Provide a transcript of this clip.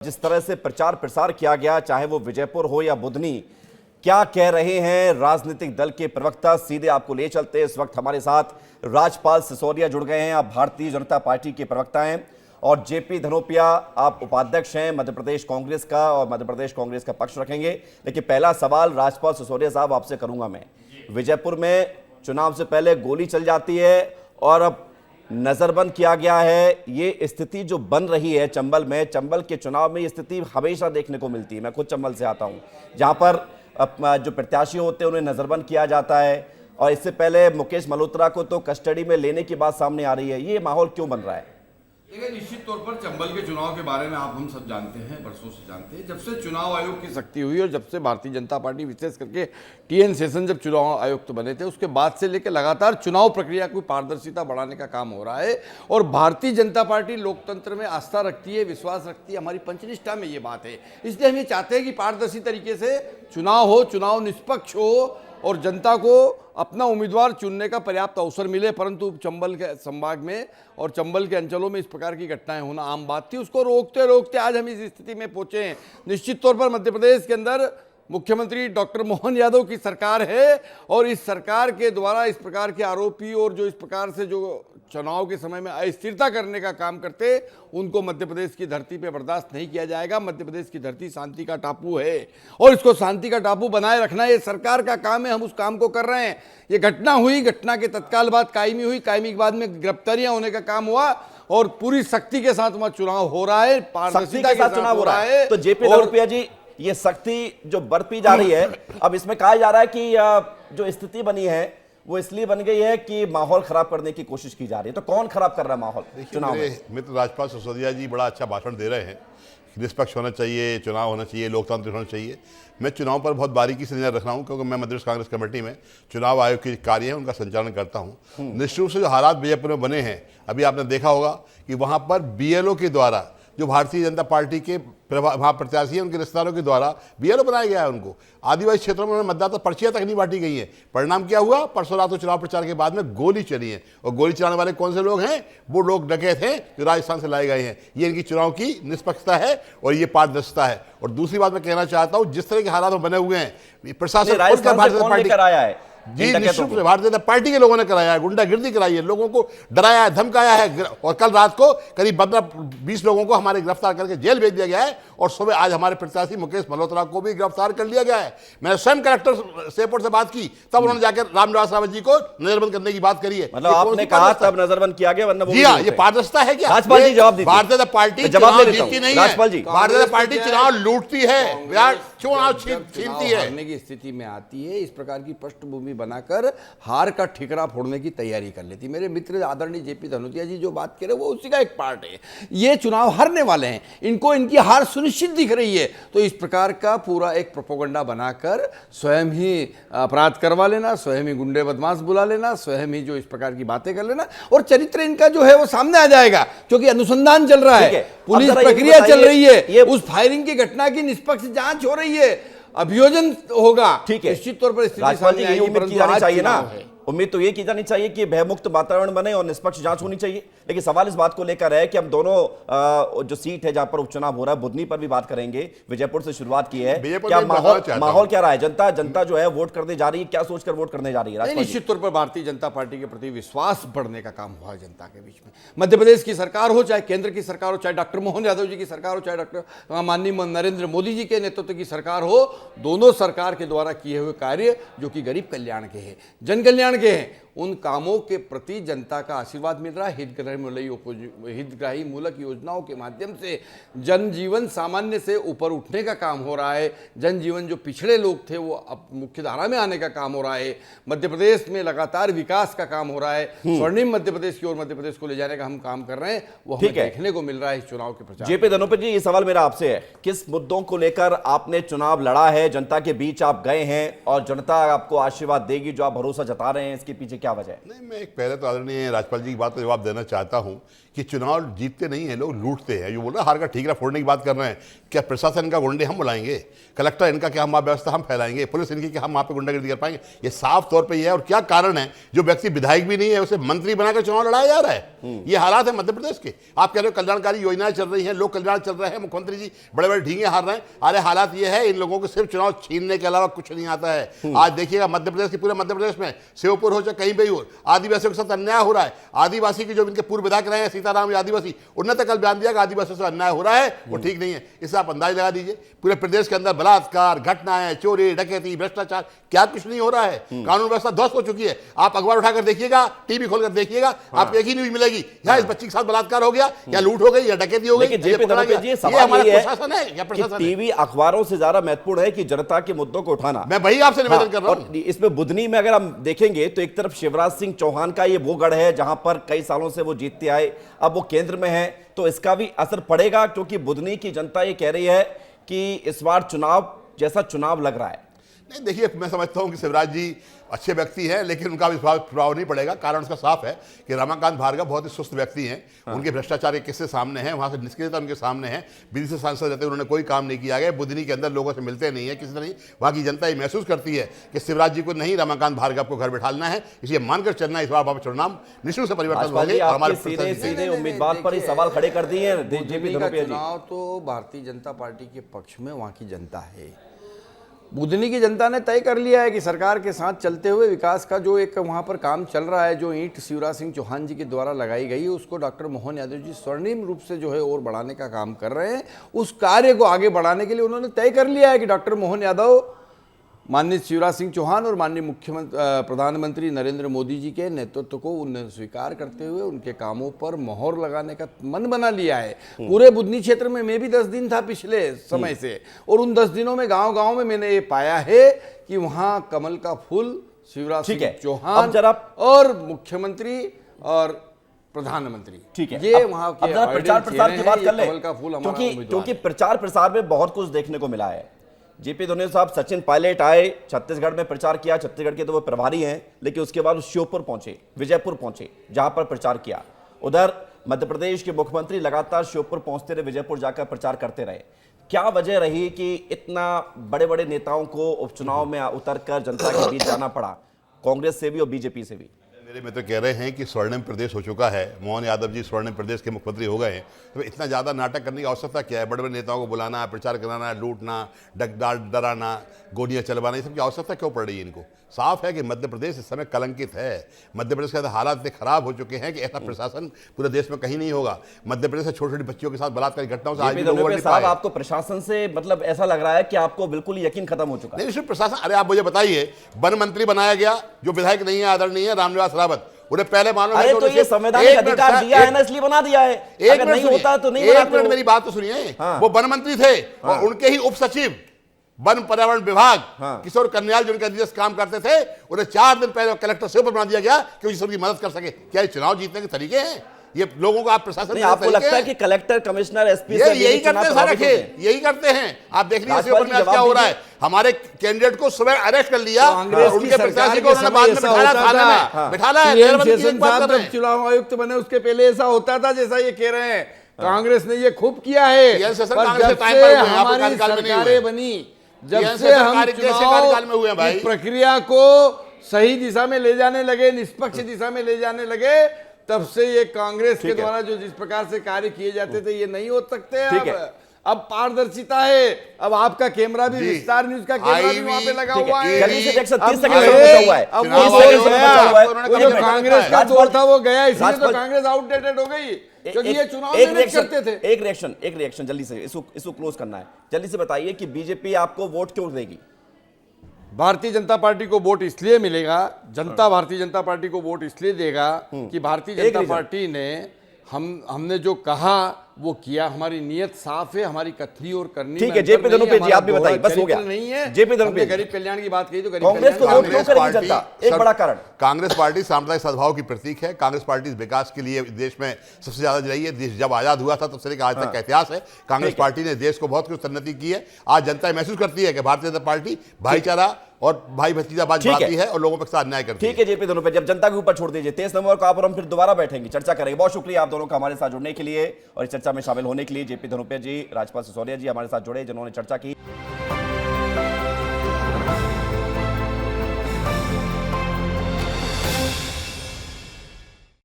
जिस तरह से प्रचार प्रसार किया गया, चाहे वो विजयपुर हो या बुधनी, क्या कह रहे हैं राजनीतिक दल के प्रवक्ता, सीधे आपको ले चलते हैं। इस वक्त हमारे साथ राजपाल सिसोदिया जुड़ गए हैं। आप भारतीय जनता पार्टी के प्रवक्ता हैं और जेपी धनोपिया आप उपाध्यक्ष हैं मध्य प्रदेश कांग्रेस का, और मध्य प्रदेश कांग्रेस का पक्ष रखेंगे। लेकिन पहला सवाल राजपाल सिसोदिया साहब आपसे करूंगा मैं। विजयपुर में चुनाव से पहले गोली चल जाती है और अब नजरबंद किया गया है। ये स्थिति जो बन रही है चंबल में, चंबल के चुनाव में ये स्थिति हमेशा देखने को मिलती है। मैं खुद चंबल से आता हूं, जहां पर जो प्रत्याशी होते हैं उन्हें नजरबंद किया जाता है, और इससे पहले मुकेश मल्होत्रा को तो कस्टडी में लेने की बात सामने आ रही है। ये माहौल क्यों बन रहा है? देखिए, निश्चित तौर पर चंबल के चुनाव के बारे में आप हम सब जानते हैं, बरसों से जानते हैं। जब से चुनाव आयोग की शक्ति हुई और जब से भारतीय जनता पार्टी, विशेष करके टीएन शेषन जब चुनाव आयुक्त बने थे, उसके बाद से लेकर लगातार चुनाव प्रक्रिया को पारदर्शिता बढ़ाने का काम हो रहा है। और भारतीय जनता पार्टी लोकतंत्र में आस्था रखती है, विश्वास रखती है, हमारी पंचनिष्ठा में ये बात है। इसलिए हम ये चाहते हैं कि पारदर्शी तरीके से चुनाव हो, चुनाव निष्पक्ष हो और जनता को अपना उम्मीदवार चुनने का पर्याप्त अवसर मिले। परंतु चंबल के संभाग में और चंबल के अंचलों में इस प्रकार की घटनाएं होना आम बात थी। उसको रोकते रोकते आज हम इस स्थिति में पहुंचे हैं। निश्चित तौर पर मध्य प्रदेश के अंदर मुख्यमंत्री डॉक्टर मोहन यादव की सरकार है और इस सरकार के द्वारा इस प्रकार के आरोपी और जो इस प्रकार से जो चुनाव के समय में अस्थिरता करने का काम करते, उनको मध्य प्रदेश की धरती पे बर्दाश्त नहीं किया जाएगा। मध्य प्रदेश की धरती शांति का टापू है और इसको शांति का टापू बनाए रखना ये सरकार का काम है। हम उस काम को कर रहे हैं। ये घटना हुई, घटना के तत्काल बाद कायमी हुई, कायमी के बाद में गिरफ्तारियां होने का काम हुआ और पूरी शक्ति के साथ वहां चुनाव हो रहा है, पारदर्शिता के साथ चुनाव हो रहा है। तो जेपी धनोपिया जी, ये सख्ती जो बरती जा रही है, अब इसमें कहा जा रहा है कि जो स्थिति बनी है वो इसलिए बन गई है कि माहौल खराब करने की कोशिश की जा रही है। तो कौन खराब कर रहा है माहौल चुनाव में? मित्र राजपाल सिसोदिया जी बड़ा अच्छा भाषण दे रहे हैं। निष्पक्ष होना चाहिए, चुनाव होना चाहिए, लोकतांत्रिक होना चाहिए। मैं चुनाव पर बहुत बारीकी से नजर रख रहा हूँ, क्योंकि मैं मध्य प्रदेश कांग्रेस कमेटी में चुनाव आयोग के कार्य है उनका संचालन करता हूँ। निश्चित रूप से जो हालात विजयपुर में बने हैं, अभी आपने देखा होगा कि वहाँ पर बीएलओ के द्वारा, जो भारतीय जनता पार्टी के वहाँ प्रत्याशी हैं, उनके रिश्तेदारों के द्वारा बीएलओ बनाया गया है। उनको आदिवासी क्षेत्रों में मतदाता पर्चियां तक नहीं बांटी गई हैं। परिणाम क्या हुआ? परसों रात को चुनाव प्रचार के बाद में गोली चली है, और गोली चलाने वाले कौन से लोग हैं? वो लोग डकैत हैं जो राजस्थान से लाए गए हैं। ये इनकी चुनाव की निष्पक्षता है और ये पारदर्शिता है। और दूसरी बात मैं कहना चाहता हूँ, जिस तरह के हालात बने हुए हैं, प्रशासन भारतीय जनता पार्टी कराया है जी, निश्चित रूप से भारतीय जनता पार्टी के लोगों ने कराया है, गुंडागिर्दी कराई है, लोगों को डराया है, धमकाया है। और कल रात को करीब 15-20 लोगों को हमारे गिरफ्तार करके जेल भेज दिया गया है, और सुबह आज हमारे प्रत्याशी मुकेश मल्होत्रा को भी गिरफ्तार कर लिया गया है। मैंने स्वयं कलेक्टर सेपुर से बात की, तब उन्होंने जाकर रामनिवास रावत जी को नजरबंद करने की बात करी है। मतलब आपने कहा तब नजरबंद किया गया, वरना जी हाँ, ये पारदर्शिता है क्या? राजपाल जी जवाब दीजिए। भारतीय जनता पार्टी जवाब जीतती नहीं है, राजपाल जी। भारतीय जनता पार्टी चुनाव लूटती है, चुनाव छीनती है, हारने की स्थिति में आती है। इस प्रकार की पृष्ठभूमि बनाकर हार का ठिकरा फोड़ने की तैयारी कर लेती। मेरे मित्र आदरणीय जेपी धनोपिया जी जो बात करे वो उसी का एक पार्ट है। ये चुनाव हारने वाले हैं, इनको इनकी हार सुनिश्चित दिख रही है, तो इस प्रकार का पूरा एक प्रोपोगंडा बनाकर स्वयं ही अपराध करवा लेना, स्वयं ही गुंडे बदमाश बुला लेना, स्वयं ही जो इस प्रकार की बातें कर लेना, और चरित्र इनका जो है वो सामने आ जाएगा, क्योंकि अनुसंधान चल रहा है, पुलिस प्रक्रिया चल रही है, उस फायरिंग की घटना की निष्पक्ष जांच हो रही है, अभियोजन होगा। ठीक है, निश्चित तौर पर राजपाल जी, यही उम्मीद की जानी चाहिए ना। उम्मीद तो ये की जानी चाहिए कि भयमुक्त वातावरण बने और निष्पक्ष जांच होनी चाहिए। लेकिन सवाल इस बात को लेकर है कि हम दोनों जो सीट है जहां पर उपचुनाव हो रहा है, बुधनी पर भी बात करेंगे, विजयपुर से शुरुआत की है, क्या माहौल क्या रहा है? जनता जो है वोट करने जा रही है, क्या सोचकर वोट करने जा रही है? निश्चित तौर पर भारतीय जनता पार्टी के प्रति विश्वास बढ़ने का काम हुआ है जनता के बीच में। मध्य प्रदेश की सरकार हो, चाहे केंद्र की सरकार हो, चाहे डॉक्टर मोहन यादव जी की सरकार हो, चाहे डॉक्टर माननीय नरेंद्र मोदी जी के नेतृत्व की सरकार हो, दोनों सरकार के द्वारा किए हुए कार्य जो कि गरीब कल्याण के हैं, जन कल्याण के हैं, उन कामों के प्रति जनता का आशीर्वाद मिल रहा है। हितग्राही मूलक योजनाओं के माध्यम से जनजीवन सामान्य से ऊपर उठने का काम हो रहा है। जनजीवन जो पिछड़े लोग थे वो अब मुख्य धारा में आने का काम हो रहा है। मध्य प्रदेश में लगातार विकास का काम हो रहा है। स्वर्णिम मध्य प्रदेश की ओर मध्य प्रदेश को ले जाने का हम काम कर रहे हैं, वो हमें देखने को मिल रहा है इस चुनाव के प्रचार। जेपी धनोपिया जी, ये सवाल मेरा आपसे है, किस मुद्दों को लेकर आपने चुनाव लड़ा है? जनता के बीच आप गए हैं और जनता आपको आशीर्वाद देगी जो आप भरोसा जता रहे हैं, इसके पीछे क्या क्या वजह है? नहीं, मैं एक पहले तो आदरणीय राज्यपाल जी की बात का जवाब देना चाहता हूं कि चुनाव जीतते नहीं हैं लोग, लूटते हैं। जो बोल रहे हार का ठीकरा फोड़ने की बात कर रहे हैं, क्या प्रशासन इनका गुंडे हम बुलाएंगे? कलेक्टर इनका क्या हम व्यवस्था हम फैलाएंगे? पुलिस इनकी क्या हम वहाँ पे गुंडागर्दी कर पाएंगे? ये साफ तौर पर यह है। और क्या कारण है जो व्यक्ति विधायक भी नहीं है उसे मंत्री बनाकर चुनाव लड़ाया जा रहा है? ये हालात है मध्य प्रदेश के। आप कह रहे हो कल्याणकारी योजनाएं चल रही हैं, लोक कल्याण चल रहे हैं, मुख्यमंत्री जी बड़े बड़े ढींगे हार रहे हैं। अरे हालात ये है, इन लोगों को सिर्फ चुनाव छीनने के अलावा कुछ नहीं आता है। आज देखिएगा मध्य प्रदेश के पूरे मध्य प्रदेश में श्योपुर हो चाहे कहीं पे ही हो, आदिवासियों के साथ अन्याय हो रहा है। आदिवासी के जो इनके पूर्व विधायक रहे हैं सीताराम आदिवासी, उन्होंने कल बयान दिया कि आदिवासियों से अन्याय हो रहा है, वो ठीक नहीं है। इससे आप अंदाज लगा दीजिए पूरे प्रदेश के अंदर बलात्कार, घटनाएं, चोरी, डकैती, भ्रष्टाचार, क्या कुछ नहीं हो रहा है। कानून व्यवस्था ध्वस्त हो चुकी है। आप अखबार उठाकर देखिएगा, टीवी खोलकर देखिएगा, आपको एक ही न्यूज मिलेगी, या इस बच्ची के साथ बलात्कार हो गया, या लूट हो गई, या डकैती हो गई। टीवी अखबारों से ज्यादा महत्वपूर्ण है कि जनता के मुद्दों को उठाना। मैं वही आपसे निवेदन कर रहा हूं। इसमें बुधनी में अगर हम देखेंगे तो एक तरफ शिवराज सिंह चौहान का ये वो गढ़ है जहां पर कई सालों से वो जीतते आए, अब वो केंद्र में है, तो इसका भी असर पड़ेगा, क्योंकि बुधनी की जनता ये कह रही है कि इस बार चुनाव जैसा चुनाव लग रहा है। नहीं, देखिए मैं समझता हूं कि शिवराज जी अच्छे व्यक्ति हैं, लेकिन उनका विश्वास प्रभाव नहीं पड़ेगा। कारण उसका साफ है कि रमाकांत भार्गव बहुत ही सुस्त व्यक्ति हैं। उनके भ्रष्टाचार के किस्से सामने हैं, वहां से निष्क्रियता उनके सामने है। बीच से सांसद रहते उन्होंने कोई काम नहीं किया गया। बुधनी के अंदर लोगों से मिलते नहीं है, किसी से नहीं। वहां की जनता ये महसूस करती है कि शिवराज जी को नहीं, रमाकांत भार्गव को घर बिठाना है, इसलिए मानकर चलना। इस बार वापस चुनाव निश्चित से परिवर्तन होगा। हमारे सीधे उम्मीदवार पर ही सवाल खड़े कर दिए हैं जेपी धनोपिया जी। चुनाव तो भारतीय जनता पार्टी के पक्ष में वहां की जनता है। बुधनी की जनता ने तय कर लिया है कि सरकार के साथ चलते हुए विकास का जो एक वहाँ पर काम चल रहा है, जो ईंट शिवराज सिंह चौहान जी के द्वारा लगाई गई है, उसको डॉक्टर मोहन यादव जी स्वर्णिम रूप से जो है और बढ़ाने का काम कर रहे हैं। उस कार्य को आगे बढ़ाने के लिए उन्होंने तय कर लिया है कि डॉक्टर मोहन यादव माननीय शिवराज सिंह चौहान और माननीय मुख्यमंत्री प्रधानमंत्री नरेंद्र मोदी जी के नेतृत्व को उन्हें स्वीकार करते हुए उनके कामों पर मोहर लगाने का मन बना लिया है। पूरे बुधनी क्षेत्र में मैं भी 10 दिन था पिछले समय से, और उन 10 दिनों में गांव-गांव में मैंने ये पाया है कि वहां कमल का फूल शिवराज सिंह चौहान और मुख्यमंत्री और प्रधानमंत्री, ठीक है, ये वहां के प्रचार प्रसार की बात कर ले, कमल का फूल क्योंकि प्रचार प्रसार में बहुत कुछ देखने को मिला है। जेपी धनोपिया साहब, सचिन पायलट आए, छत्तीसगढ़ में प्रचार किया, छत्तीसगढ़ के तो वो प्रभारी हैं, लेकिन उसके बाद श्योपुर पहुंचे, विजयपुर पहुंचे, जहां पर प्रचार किया। उधर मध्य प्रदेश के मुख्यमंत्री लगातार श्योपुर पहुंचते रहे, विजयपुर जाकर प्रचार करते रहे। क्या वजह रही कि इतना बड़े बड़े नेताओं को उपचुनाव में उतरकर जनता के बीच जाना पड़ा, कांग्रेस से भी और बीजेपी से भी? मेरे मित्र कह रहे हैं कि स्वर्णिम प्रदेश हो चुका है, मोहन यादव जी स्वर्णिम प्रदेश के मुख्यमंत्री हो गए हैं, तो इतना ज़्यादा नाटक करने की आवश्यकता क्या है? बड़े बड़े नेताओं को बुलाना, प्रचार कराना, लूटना, डराना, गोलियां चलवाना, ये सब की आवश्यकता क्यों पड़ रही है इनको? साफ है कि मध्य प्रदेश इस समय कलंकित है। मध्य प्रदेश के हालात इतने खराब हो चुके हैं कि ऐसा प्रशासन पूरे देश में कहीं नहीं होगा। मध्य प्रदेश से छोटी छोटी बच्चियों के साथ बलात्कार की घटनाओं से आज भी लोग उबर नहीं पाए। आपको प्रशासन से मतलब ऐसा लग रहा है कि आपको बिल्कुल यकीन खत्म हो चुका है? नहीं, सिर्फ प्रशासन। अरे आप मुझे बताइए, वन मंत्री बनाया गया जो विधायक नहीं है, आदरणीय रामनिवास रावत, उन्हें पहले मानो अरे तो ये संवैधानिक अधिकार दिया है ना, इसलिए बना दिया है। अगर नहीं होता तो नहीं बनाते। एक मिनट मेरी बात तो सुनिए। वो वन मंत्री थे और उनके ही उप सचिव वन पर्यावरण विभाग किशोर कन्याल जो उनके अधीनस्थ काम करते थे, उन्हें 4 दिन पहले कलेक्टर से ऊपर बना दिया गया कि उनकी मदद कर सके। क्या ये चुनाव जीतने के तरीके हैं? ये लोगों को आप प्रशासन आपको लगता है कि कलेक्टर, कमिश्नर, एसपी यही करते हैं? सारे यही करते हैं। आप देख लीजिए क्या हो रहा है। हमारे कैंडिडेट को सुबह अरेस्ट कर लिया, उनके प्रत्याशी को उन्होंने बाद में बिठाला है। चुनाव आयुक्त बने उसके पहले ऐसा होता था जैसा ये कह रहे हैं। कांग्रेस ने ये खूब किया है। हमारी सरकारें बनी, जब से हम चुनाव की प्रक्रिया को सही दिशा में ले जाने लगे, निष्पक्ष दिशा में ले जाने लगे, तब से ये कांग्रेस के द्वारा जो जिस प्रकार से कार्य किए जाते थे ये नहीं हो सकते। अब पारदर्शिता है। अब आपका कैमरा भी, विस्तार न्यूज का कैमरा भी वहां पे लगा हुआ है। अब जो कांग्रेस का दौर था वो गया, इसलिए तो कांग्रेस आउटडेटेड हो गई, क्योंकि ये चुनाव मैनेज करते थे। एक रिएक्शन जल्दी से, इसको क्लोज करना है। जल्दी से बताइए कि बीजेपी आपको वोट क्यों देगी? भारतीय जनता पार्टी को वोट इसलिए मिलेगा, जनता भारतीय जनता पार्टी को वोट इसलिए देगा कि भारतीय जनता पार्टी ने हमने जो कहा वो किया। हमारी नियत साफ है, हमारी कथनी और करनी। ठीक है, जेपी धनोपिया जी आप भी बताइए, बस हो गया। नहीं है जेपी धनोपिया, गरीब कल्याण की बात कही तो कांग्रेस को वोट क्यों करेगी जनता? एक बड़ा कारण, कांग्रेस पार्टी सांप्रदायिक सद्भाव की प्रतीक है। कांग्रेस पार्टी विकास के लिए देश में सबसे ज्यादा रही है। देश जब आजाद हुआ था तब से लेकर आज तक का इतिहास है। कांग्रेस पार्टी ने देश को बहुत कुछ उन्नति की है। आज जनता महसूस करती है कि भारतीय जनता पार्टी भाईचारा, और भाई भतीजाबाज ठीक है। बढ़ाती है और लोगों के साथ अन्याय करती है। ठीक है जेपी धनोपिया, जब जनता के ऊपर छोड़ दीजिए। 23 नवंबर को आप और हम फिर दोबारा बैठेंगे, चर्चा करेंगे। बहुत शुक्रिया आप दोनों का हमारे साथ जुड़ने के लिए और इस चर्चा में शामिल होने के लिए। जेपी धनोपिया जी, राजपाल सिसोदिया जी हमारे साथ जुड़े, जिन्होंने चर्चा की।